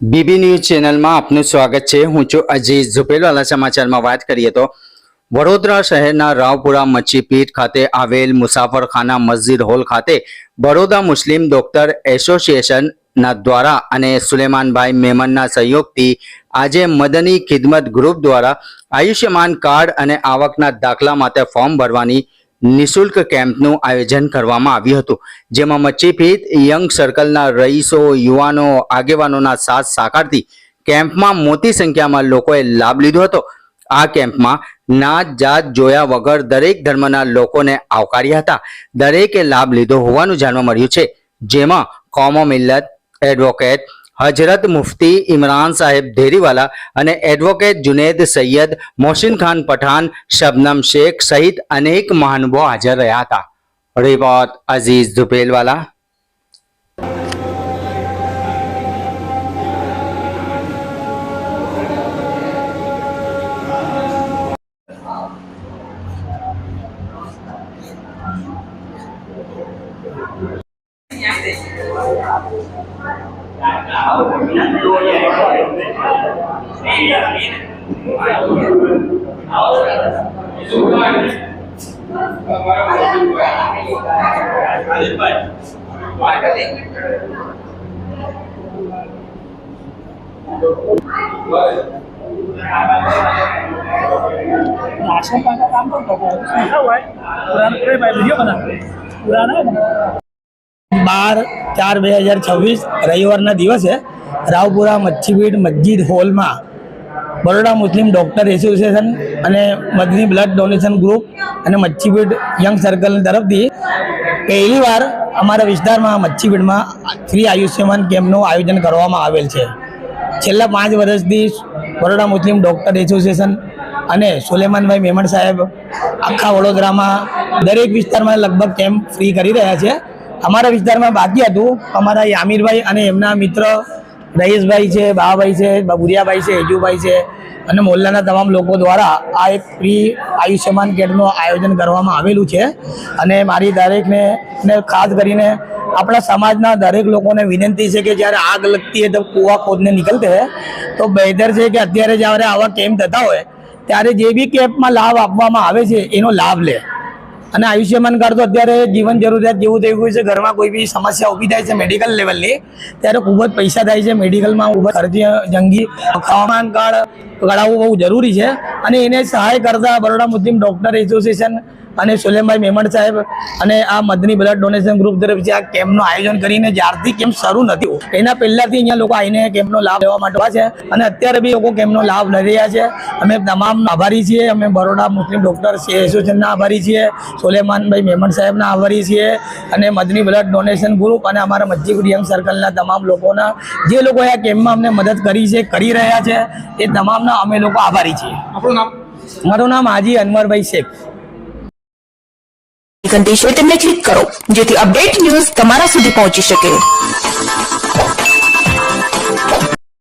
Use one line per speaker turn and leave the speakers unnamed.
BB news ચેનલમાં આપનું સ્વાગત છે। હું છું અજીઝ ઝુપેલવાલા। સમાચારમાં વાત કરીએ તો વડોદરા શહેરના રાવપુરા મચ્છીપીઠ ખાતે આવેલ મુસાફરખાના મસ્જિદ હોલ ખાતે બરોડા મુસ્લિમ ડોક્ટર એસોસિએશનના દ્વારા અને સુલેમાનભાઈ મેમનના સહયોગથી આજે મદની ખિદમત ગ્રુપ દ્વારા આયુષ્યમાન કાર્ડ અને આવકના દાખલા માટે ફોર્મ ભરવાની નિઃશુલ્ક કેમ્પનું આયોજન કરવામાં આવ્યું હતું, જેમાં મચ્છીપીઠ યંગ સર્કલના રહીશો, યુવાનો, આગેવાનોના સાથ સહકારથી કેમ્પમાં મોટી સંખ્યામાં લોકોએ લાભ લીધો હતો। આ કેમ્પમાં નાત જાત જોયા વગર દરેક ધર્મના લોકોને આવકાર્યા હતા। દરેકે લાભ લીધો હોવાનું જાણવા મળ્યું છે, જેમાં કોમો મિલ્લત, એડવોકેટ હજરત મુફ્તી ઇમરાન સાહેબ ધેરીવાલા અને એડવોકેટ જુનેદ સૈયદ, મોહસિન ખાન પઠાણ, શબનમ શેખ સહિત અનેક મહાનુભાવો હાજર રહ્યા હતા। Report Aziz ઝુપેલવાલા।
राशन का काम तो लिखा हुआ है, पुराना पूरे वीडियो बना पुराना है। 12/4/2026 રવિવારના દિવસે રાવપુરા મચ્છીપીઠ મસ્જિદ હોલમાં બરોડા મુસ્લિમ ડોક્ટર એસોસિએશન અને મદની બ્લડ ડોનેશન ગ્રુપ અને મચ્છીપીઠ યંગ સર્કલ તરફથી પહેલીવાર અમારા વિસ્તારમાં મચ્છીપીઠમાં ફ્રી આયુષ્યમાન કેમ્પનું આયોજન કરવામાં આવેલ છે। છેલ્લા 5 વર્ષથી બરોડા મુસ્લિમ ડોક્ટર એસોસિએશન અને સુલેમાનભાઈ મેમણ સાહેબ આખા વડોદરામાં દરેક વિસ્તારમાં લગભગ કેમ્પ ફ્રી કરી રહ્યા છે। અમારા વિસ્તારમાં બાકી હતું, અમારા યામીરભાઈ અને એમના મિત્ર રહીશભાઈ છે, બાબાભાઈ છે, બુરિયાભાઈ છે, હેજુભાઈ છે અને મોહલ્લાના તમામ લોકો દ્વારા આ એક ફ્રી આયુષ્યમાન કેમ્પનું આયોજન કરવામાં આવેલું છે। અને મારી દરેકને ખાસ કરીને આપણા સમાજના દરેક લોકોને વિનંતી છે કે જ્યારે આગ લગતી है तो કૂવા ખોદને નિકલતે हैं, તો બહેતર છે કે અત્યારે જ્યારે આવા કેમ્પ થતા હોય ત્યારે જે બી કેમ્પમાં લાભ આપવામાં આવે છે એનો લાભ લે। અને આયુષ્યમાન કાર્ડ તો અત્યારે જીવન જરૂરિયાત જેવું થઈ ગયું છે। ઘરમાં કોઈ બી સમસ્યા ઊભી થાય છે મેડિકલ લેવલની, ત્યારે ખૂબ જ પૈસા થાય છે મેડિકલમાં, ખૂબ જ ખર્ચી જંગી। આયુષ્યમાન કાર્ડ કઢાવવું બહુ જરૂરી છે અને એને સહાય કરતા બરોડા મુસ્લિમ ડોક્ટર એસોસિએશન અને સુલેમાનભાઈ મેમણ સાહેબ અને આ મદની બ્લડ ડોનેશન ગ્રુપ તરફથી આ કેમ્પનું આયોજન કરીને જ્યારથી કેમ્પ શરૂ નથી એના પહેલાથી અહીંયા લોકો આવીને કેમ્પનો લાભ લેવા માટે છે અને અત્યારે બી લોકો કેમ્પનો લાભ લઈ રહ્યા છે। અમે તમામ આભારી છીએ। અમે બરોડા મુસ્લિમ ડોક્ટર એસોસિએશનના આભારી છીએ, સુલેમાનભાઈ મેમણ સાહેબના આભારી છીએ અને મદની બ્લડ ડોનેશન ગ્રુપ અને અમારા મચ્છીપીઠ યંગ સર્કલના તમામ લોકોના જે લોકોએ આ કેમ્પમાં અમને મદદ કરી છે, કરી રહ્યા છે, એ તમામના અમે લોકો આભારી છીએ। આપણું નામ? મારું નામ હાજી અનવરભાઈ શેખ।
ઘંટી છે તેમને ક્લિક કરો જેથી અપડેટ ન્યૂઝ તમારા સુધી પહોંચી શકે।